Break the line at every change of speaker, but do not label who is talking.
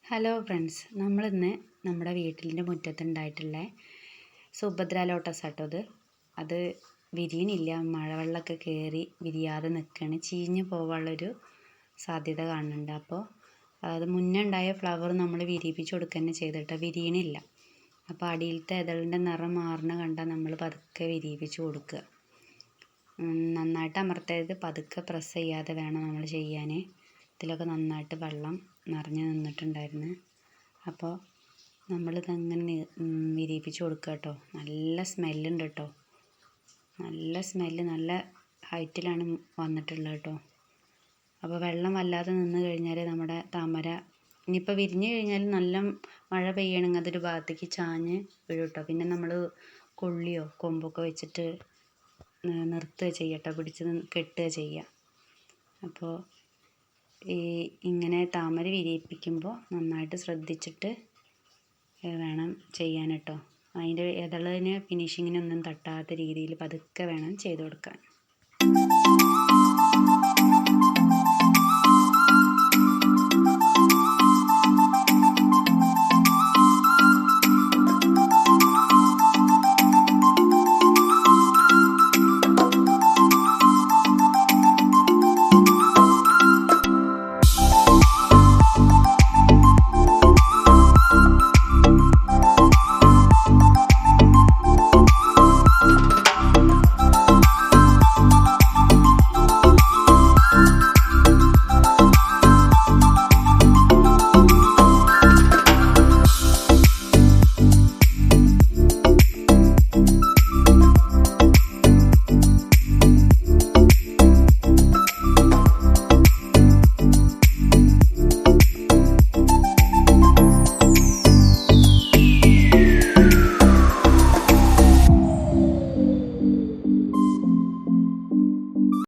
Hello friends, നമ്മളിന്ന് നമ്മുടെ വീട്ടിൻ്റെ മുറ്റത്തുണ്ടായിട്ടുള്ള സുഭദ്ര ലോട്ടസ് ആട്ടോ അത് വിരിയണില്ല. മഴവെള്ളമൊക്കെ കയറി വിരിയാതെ നിൽക്കുകയാണ്. ചീഞ്ഞ് പോകാനുള്ളൊരു സാധ്യത കാണുന്നുണ്ട്. അപ്പോൾ അത് മുന്നേ ഉണ്ടായ ഫ്ലവർ നമ്മൾ വിരിയിപ്പിച്ച് കൊടുക്കുക തന്നെ ചെയ്തിട്ട് വിരിയണില്ല. അപ്പോൾ അടിയിലത്തെ ഇതളിൻ്റെ നിറം മാറുന്ന കണ്ടാൽ നമ്മൾ പതുക്കെ വിരിയിപ്പിച്ച് കൊടുക്കുക. നന്നായിട്ട് അമർത്തരുത്, പതുക്കെ പ്രസ് ചെയ്യാതെ വേണം നമ്മൾ ചെയ്യാൻ. ഇതിലൊക്കെ നന്നായിട്ട് വെള്ളം നിറഞ്ഞ് നിന്നിട്ടുണ്ടായിരുന്നു. അപ്പോൾ നമ്മളിതങ്ങനെ വിരിയിപ്പിച്ച് കൊടുക്കുക കേട്ടോ. നല്ല സ്മെല്ലുണ്ട് കേട്ടോ. നല്ല സ്മെല്ല്, നല്ല ഹൈറ്റിലാണ് വന്നിട്ടുള്ളത് കേട്ടോ. അപ്പോൾ വെള്ളം വല്ലാതെ നിന്ന് കഴിഞ്ഞാൽ നമ്മുടെ താമര ഇനിയിപ്പോൾ വിരിഞ്ഞ് കഴിഞ്ഞാൽ നല്ല മഴ പെയ്യണമെങ്കിൽ അതൊരു ഭാഗത്തേക്ക് ചാഞ്ഞ് വീഴും കേട്ടോ. പിന്നെ നമ്മൾ കൊള്ളിയോ കൊമ്പൊക്കെ വെച്ചിട്ട് നിർത്തുക ചെയ്യട്ടോ, പിടിച്ച് കെട്ടുക ചെയ്യുക. അപ്പോൾ ഇങ്ങനെ താമര വിരിയിപ്പിക്കുമ്പോൾ നന്നായിട്ട് ശ്രദ്ധിച്ചിട്ട് വേണം ചെയ്യാൻ കേട്ടോ. അതിൻ്റെ ഇതളിന് ഫിനിഷിങ്ങിനൊന്നും തട്ടാത്ത രീതിയിൽ പതുക്കെ വേണം ചെയ്ത് കൊടുക്കാൻ.